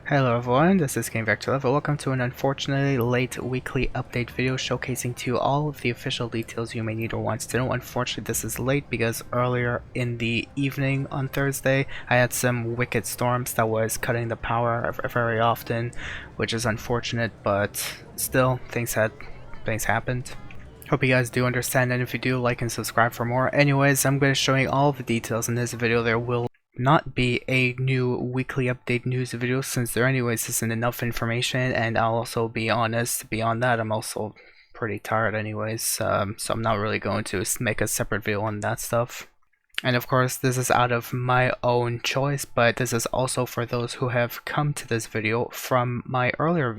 Hello everyone, this is Game Vector Level. Welcome to an unfortunately late weekly update video showcasing to you all of the official details you may need or want to know. Unfortunately, this is late because earlier in the evening on Thursday, I had some wicked storms that was cutting the power very often, which is unfortunate, but still, things happened. Hope you guys do understand, and if you do, like and subscribe for more. Anyways, I'm going to show you all the details in this video. There will not be a new weekly update news video since there anyways isn't enough information, and I'll also be honest, beyond that I'm also pretty tired anyways, so I'm not really going to make a separate video on that stuff. And of course, this is out of my own choice, but this is also for those who have come to this video from my earlier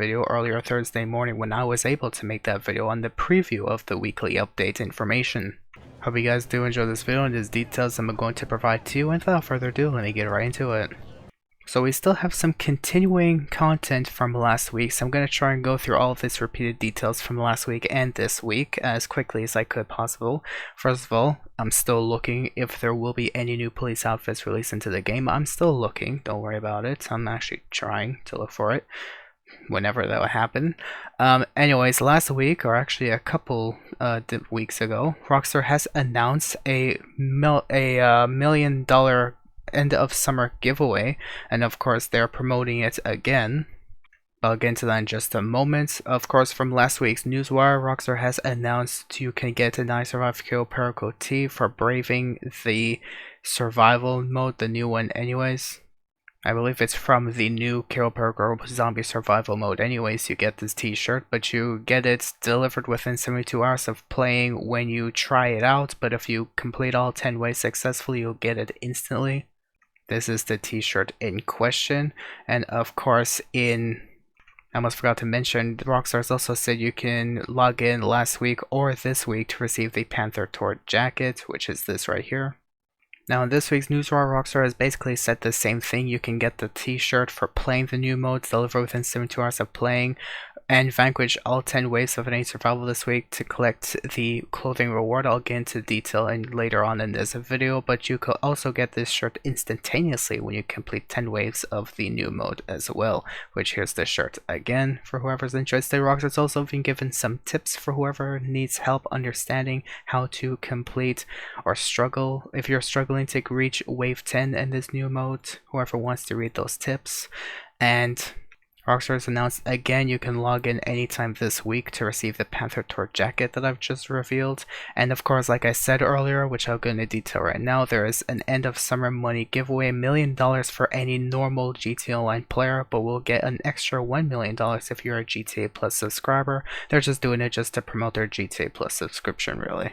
Thursday morning, when I was able to make that video on the preview of the weekly update information. Hope you guys do enjoy this video and these details I'm going to provide to you, and without further ado, let me get right into it. So we still have some continuing content from last week, so I'm going to try and go through all of these repeated details from last week and this week as quickly as I could possible. First of all, I'm still looking if there will be any new police outfits released into the game. I'm still looking, don't worry about it. I'm actually trying to look for it whenever that will happen. Anyways, last week, or actually a couple weeks ago, Rockstar has announced a $1 million end of summer giveaway, and of course they're promoting it again. I'll get into that in just a moment. Of course, from last week's newswire, Rockstar has announced you can get a nice Survive Kill Perico T for braving the survival mode, the new one anyways. I believe it's from the new Cayo Zombie Survival Mode anyways, you get this t-shirt, but you get it delivered within 72 hours of playing when you try it out, but if you complete all 10 ways successfully, you'll get it instantly. This is the t-shirt in question, and of course I almost forgot to mention, Rockstar's also said you can log in last week or this week to receive the Panther Tort jacket, which is this right here. Now in this week's newswire, Rockstar has basically said the same thing. You can get the t-shirt for playing the new modes, delivered within 72 hours of playing, and vanquish all 10 waves of NA survival this week to collect the clothing reward. I'll get into detail later on in this video, but you could also get this shirt instantaneously when you complete 10 waves of the new mode as well, which here's the shirt again for whoever's interested. Rockstar's also been given some tips for whoever needs help understanding how to complete or struggle. If you're struggling to reach wave 10 in this new mode, whoever wants to read those tips. And Rockstar has announced again you can log in anytime this week to receive the Panther Tort jacket that I've just revealed. And of course, like I said earlier, which I'll go into detail right now, there is an end of summer money giveaway, $1 million for any normal GTA Online player, but we'll get an extra $1 million if you're a GTA Plus subscriber. They're just doing it just to promote their GTA Plus subscription, really.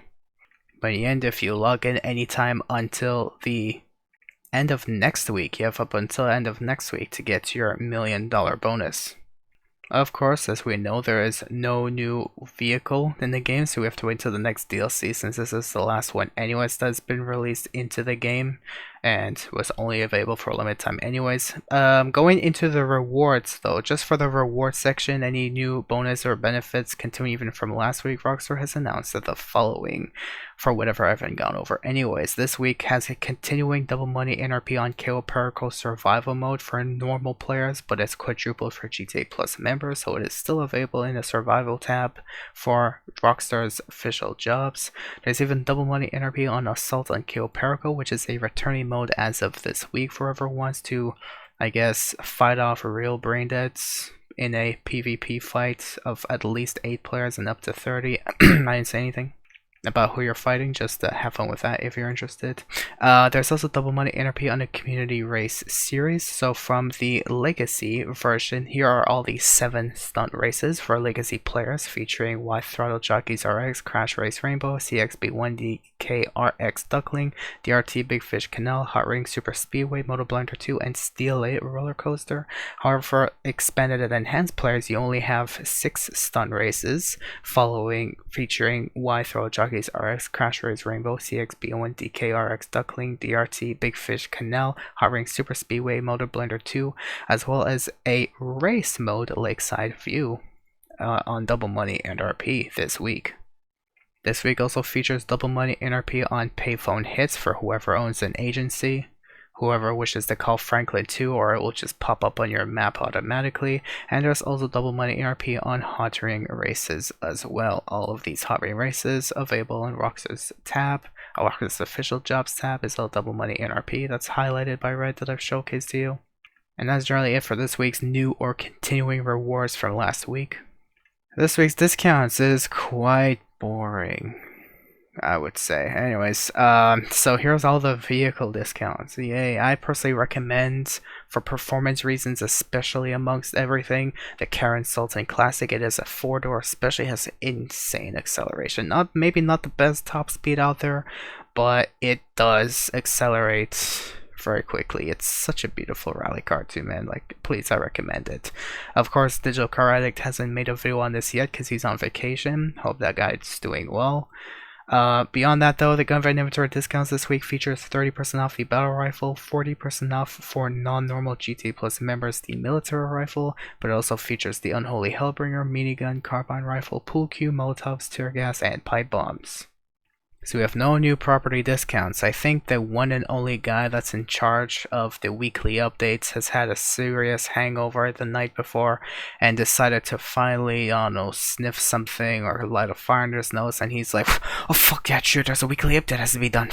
But in the end, if you log in anytime until the end of next week, you have up until end of next week to get your $1 million bonus. Of course, as we know, there is no new vehicle in the game, so we have to wait until the next DLC, since this is the last one anyways that's been released into the game and was only available for a limited time anyways. Going into the rewards though, just for the reward section, any new bonus or benefits continue even from last week. Rockstar has announced that the following, for whatever I haven't gone over anyways. This week has a continuing double money NRP on Cayo Perico Survival Mode for normal players, but it's quadrupled for GTA Plus members, so it is still available in the Survival tab for Rockstar's official jobs. There's even double money NRP on Assault on Cayo Perico, which is a returning mode as of this week for whoever wants to, I guess, fight off real brain deads in a PvP fight of at least 8 players and up to 30. I didn't say anything about who you're fighting, just have fun with that if you're interested. There's also double money NRP on the community race series. So from the legacy version, here are all the 7 stunt races for legacy players, featuring Y Throttle Jockeys RX, Crash Race Rainbow, CXB1 DKRX Duckling, DRT Big Fish Canal, Hot Ring Super Speedway, Moto Blender 2, and Steel 8 Roller Coaster. However, for expanded and enhanced players, you only have 6 stunt races featuring Y Throttle Jockeys RX, Crash Race Rainbow, CXB1 DKRX Duckling, DRT Big Fish Canal, Hot Ring Super Speedway, Motor Blender 2, as well as a race mode Lakeside View on Double Money NRP this week. This week also features double money NRP on payphone hits for whoever owns an agency, whoever wishes to call Franklin 2, or it will just pop up on your map automatically. And there's also double money ARP on hot ring races as well. All of these hot ring races available on Roxas tab. Roxas official jobs tab is all double money NRP that's highlighted by red that I've showcased to you. And that's generally it for this week's new or continuing rewards from last week. This week's discounts is quite boring, I would say. Anyways, so here's all the vehicle discounts. Yay. I personally recommend, for performance reasons, especially amongst everything, the Karen Sultan Classic. It is a 4-door, especially has insane acceleration. Maybe not the best top speed out there, but it does accelerate very quickly. It's such a beautiful rally car too, man. Like, please, I recommend it. Of course, Digital Car Addict hasn't made a video on this yet because he's on vacation. Hope that guy's doing well. Beyond that though, the gun van inventory discounts this week features 30% off the battle rifle, 40% off for non-normal GT Plus members the military rifle, but it also features the Unholy Hellbringer, minigun, carbine rifle, pool cue, molotovs, tear gas, and pipe bombs. So we have no new property discounts. I think the one and only guy that's in charge of the weekly updates has had a serious hangover the night before and decided to finally, I don't know, sniff something or light a fire under his nose, and he's like, oh fuck that shit, there's a weekly update that has to be done.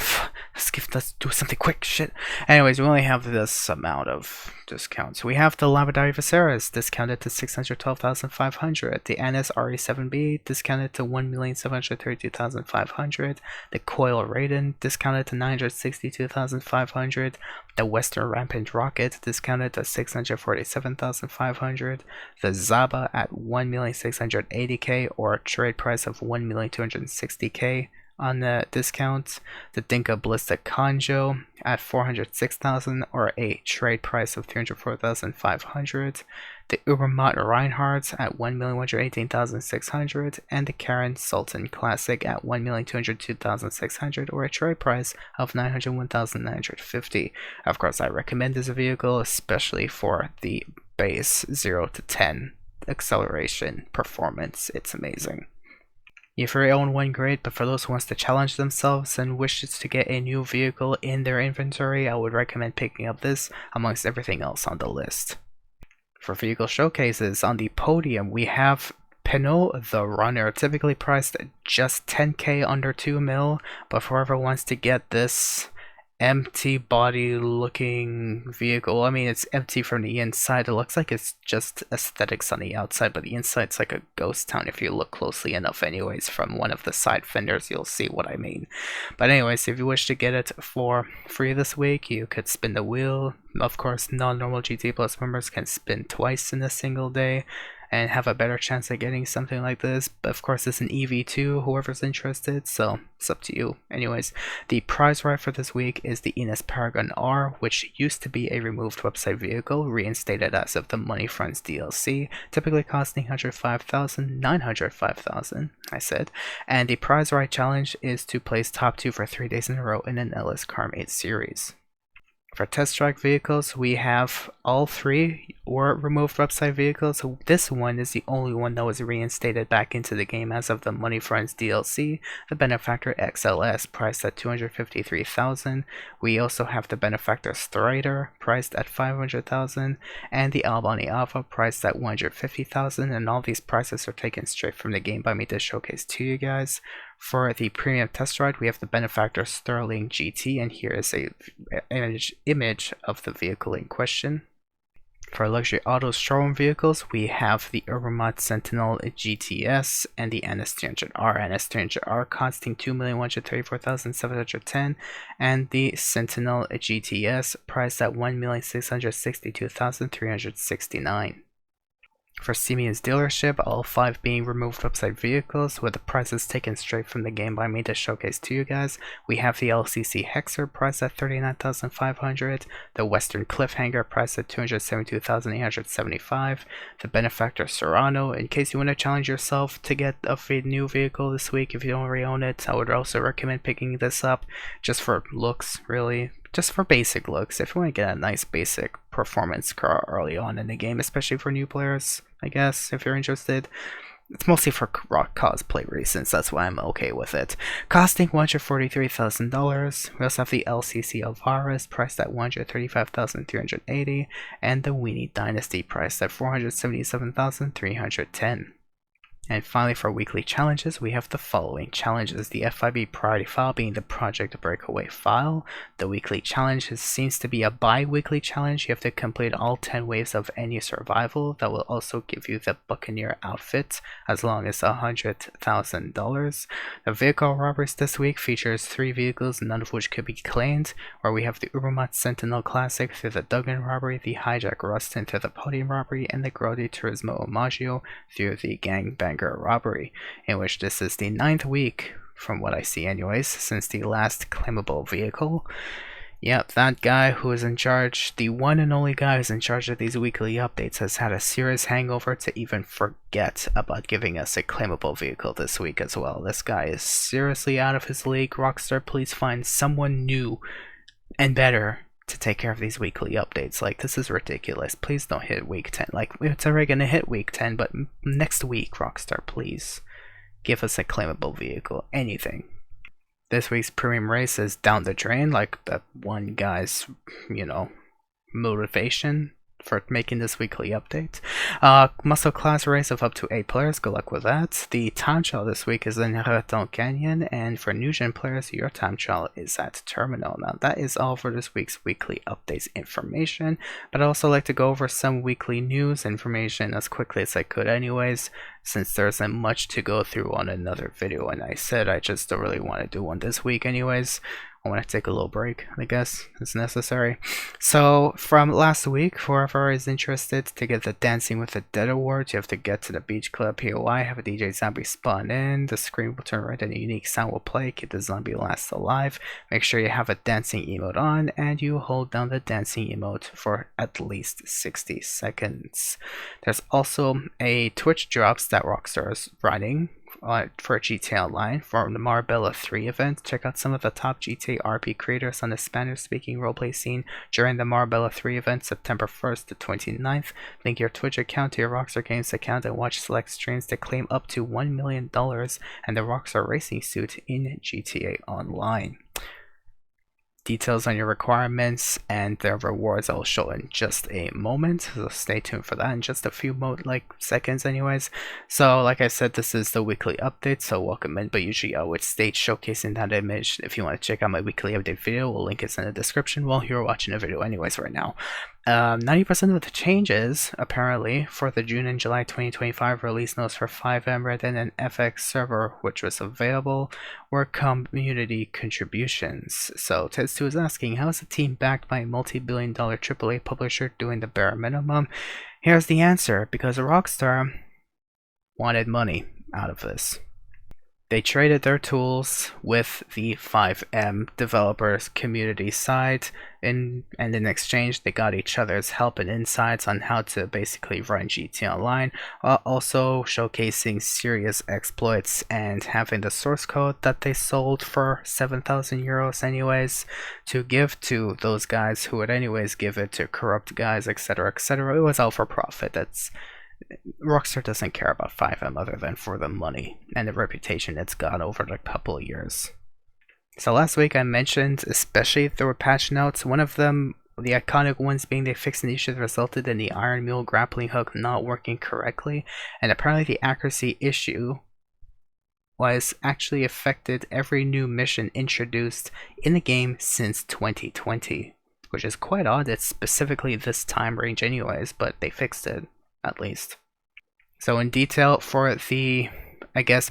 Let's do something quick, shit. Anyways, we only have this amount of discounts. We have the Labrador Viseras discounted to 612,500, the Annis RE7B discounted to 1,732,500, the Coil Raiden discounted to 962,500, the Western Rampant Rocket discounted to 647,500, the Zaba at 1,680,000 or a trade price of 1,260,000 on the discount, the Dinka Ballistic Conjo at 406,000 or a trade price of 304,500, the Ubermatt Reinhardt at 1,118,600, and the Karen Sultan Classic at 1,202,600 or a trade price of 901,950. Of course, I recommend this vehicle especially for the base 0 to 10 acceleration performance. It's amazing. If you own one, great, but for those who wants to challenge themselves and wishes to get a new vehicle in their inventory, I would recommend picking up this amongst everything else on the list. For vehicle showcases, on the podium we have Pinot the Runner, typically priced at just 10k under 2 mil, but for whoever wants to get this empty body looking vehicle, I mean, it's empty from the inside. It looks like it's just aesthetics on the outside, but the inside's like a ghost town if you look closely enough. Anyways, from one of the side fenders you'll see what I mean. But anyways, if you wish to get it for free this week, you could spin the wheel. Of course, non-normal GT Plus members can spin twice in a single day and have a better chance at getting something like this. But of course, it's an EV2, whoever's interested, so it's up to you. Anyways, the prize right for this week is the Enos Paragon R, which used to be a removed website vehicle, reinstated as of the Money Fronts DLC, typically costing 905,000, I said. And the prize right challenge is to place top 2 for 3 days in a row in an LS Carmate series. For test track vehicles, we have all 3 were removed website vehicles. So this one is the only one that was reinstated back into the game as of the Money Friends DLC, the Benefactor XLS priced at 253,000. We also have the Benefactor Strider priced at 500,000 and the Albany Alpha priced at 150,000, and all these prices are taken straight from the game by me to showcase to you guys. For the premium test ride, we have the Benefactor Sterling GT, and here is a image of the vehicle in question. For luxury auto showroom vehicles, we have the Ubermatt Sentinel GTS and the Annis 300R. Annis 300R costing 2,134,710, and the Sentinel GTS priced at 1,662,369. For Siemens dealership, all 5 being removed website vehicles with the prices taken straight from the game by me to showcase to you guys. We have the LCC Hexer priced at 39,500, the Western Cliffhanger priced at 272,875, the Benefactor Serrano. In case you want to challenge yourself to get a new vehicle this week, if you don't already own it, I would also recommend picking this up just for looks, really. Just for basic looks, if you want to get a nice basic performance car early on in the game, especially for new players, I guess, if you're interested. It's mostly for cosplay reasons, that's why I'm okay with it. Costing $143,000. We also have the LCC Alvarez priced at $135,380 and the Weenie Dynasty priced at $477,310. And finally, for weekly challenges, we have the following challenges. The FIB priority file being the project breakaway file. The weekly challenge seems to be a bi-weekly challenge. You have to complete all 10 waves of any survival. That will also give you the Buccaneer outfit as long as $100,000. The vehicle robberies this week features 3 vehicles, none of which could be claimed, where we have the Ubermat Sentinel Classic through the Duggan robbery, the Hijack Rustin through the Podium robbery, and the Grody Turismo Omaggio through the Gangbang robbery, in which this is the 9th week, from what I see anyways, since the last claimable vehicle. Yep, that guy who is in charge, the one and only guy who's in charge of these weekly updates, has had a serious hangover to even forget about giving us a claimable vehicle this week as well. This guy is seriously out of his league. Rockstar, please find someone new and better to take care of these weekly updates. Like, this is ridiculous. Please don't hit week 10. Like, it's already gonna hit week 10, but next week, Rockstar, please give us a claimable vehicle. Anything. This week's premium race is down the drain, like that one guy's, motivation for making this weekly update. Muscle class race of up to 8 players, good luck with that. The time trial this week is in Raton Canyon, and for new gen players, your time trial is at Terminal. Now that is all for this week's weekly updates information, but I'd also like to go over some weekly news information as quickly as I could anyways, since there isn't much to go through on another video, and I said I just don't really want to do one this week anyways. I want to take a little break, I guess it's necessary. So from last week, whoever is interested to get the Dancing with the Dead awards, you have to get to the beach club POI, have a DJ zombie spawn in, the screen will turn red and a unique sound will play, keep the zombie last alive. Make sure you have a dancing emote on and you hold down the dancing emote for at least 60 seconds. There's also a Twitch drops that Rockstar is running for GTA Online for the Marbella 3 event. Check out some of the top GTA RP creators on the Spanish-speaking roleplay scene during the Marbella 3 event, September 1st to 29th. Link your Twitch account to your Rockstar Games account and watch select streams to claim up to $1 million and the Rockstar Racing suit in GTA Online. Details on your requirements and their rewards I will show in just a moment, so stay tuned for that in just a few seconds anyways. So like I said, this is the weekly update, so welcome in, but usually I would state showcasing that image. If you want to check out my weekly update video, we'll link it in the description while you're watching the video anyways right now. 90% of the changes, apparently, for the June and July 2025 release notes for FiveM, Redden, and FX server, which was available, were community contributions. So Tez2 is asking, how is a team backed by a multi-billion-dollar AAA publisher doing the bare minimum? Here's the answer: because Rockstar wanted money out of this. They traded their tools with the FiveM developers community side, and in exchange they got each other's help and insights on how to basically run GTA Online, while also showcasing serious exploits and having the source code that they sold for 7,000 euros anyways to give to those guys who would anyways give it to corrupt guys, etc, etc. It was all for profit. Rockstar doesn't care about FiveM other than for the money and the reputation it's got over the couple of years. So last week I mentioned, especially there were patch notes, one of them, the iconic ones being they fixed an issue that resulted in the Iron Mule grappling hook not working correctly, and apparently the accuracy issue was actually affected every new mission introduced in the game since 2020, which is quite odd. It's specifically this time range anyways, but they fixed it. At least. So in detail for the,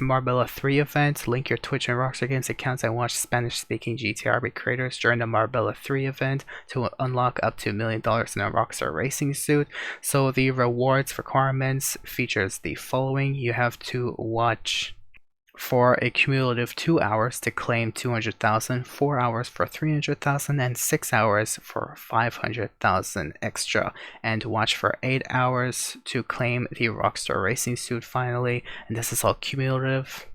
Marbella 3 event, link your Twitch and Rockstar Games accounts and watch Spanish-speaking GTRP creators during the Marbella 3 event to unlock up to $1 million in a Rockstar Racing suit. So the rewards requirements features the following. You have to watch for a cumulative 2 hours to claim 200,000, 4 hours for 300,000, and 6 hours for 500,000 extra, and watch for 8 hours to claim the Rockstar Racing suit finally, and this is all cumulative.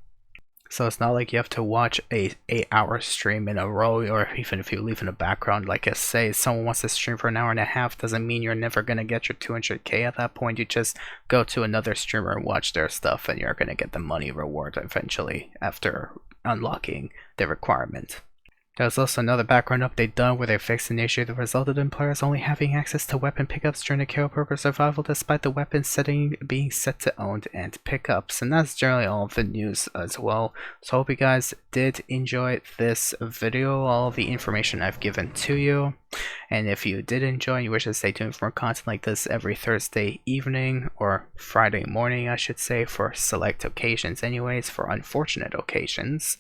So it's not like you have to watch a 8-hour stream in a row, or even if you leave in the background, like I say, someone wants to stream for an hour and a half, doesn't mean you're never gonna get your 200k at that point. You just go to another streamer and watch their stuff, and you're gonna get the money reward eventually after unlocking the requirement. There was also another background update done where they fixed an issue that resulted in players only having access to weapon pickups during the Cayo Poker survival despite the weapon setting being set to owned and pickups. And that's generally all of the news as well. So I hope you guys did enjoy this video, all of the information I've given to you. And if you did enjoy and you wish to stay tuned for more content like this every Thursday evening, or Friday morning I should say, for select occasions anyways, for unfortunate occasions,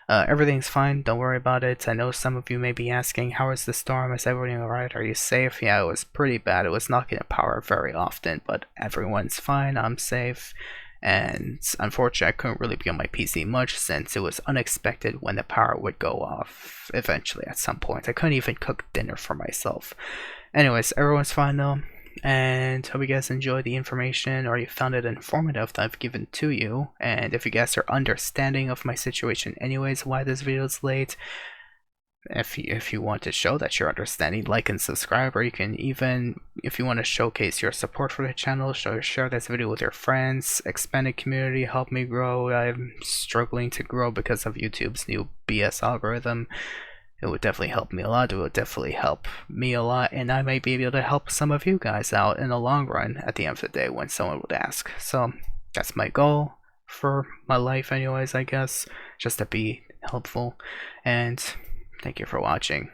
everything's fine, don't worry about it. I know some of you may be asking, how is the storm? Is everything alright? Are you safe? Yeah, it was pretty bad. It was not going to power very often, but everyone's fine, I'm safe. And unfortunately, I couldn't really be on my PC much since it was unexpected when the power would go off eventually at some point. I couldn't even cook dinner for myself. Anyways, everyone's fine though. And hope you guys enjoyed the information, or you found it informative that I've given to you. And if you guys are understanding of my situation anyways, why this video is late, if you want to show that you're understanding, like and subscribe, or you can even, if you want to showcase your support for the channel, share this video with your friends, expand the community, help me grow. I'm struggling to grow because of YouTube's new BS algorithm. It would definitely help me a lot. It would definitely help me a lot, and I might be able to help some of you guys out in the long run at the end of the day when someone would ask. So that's my goal for my life anyways, I guess, just to be helpful. And thank you for watching.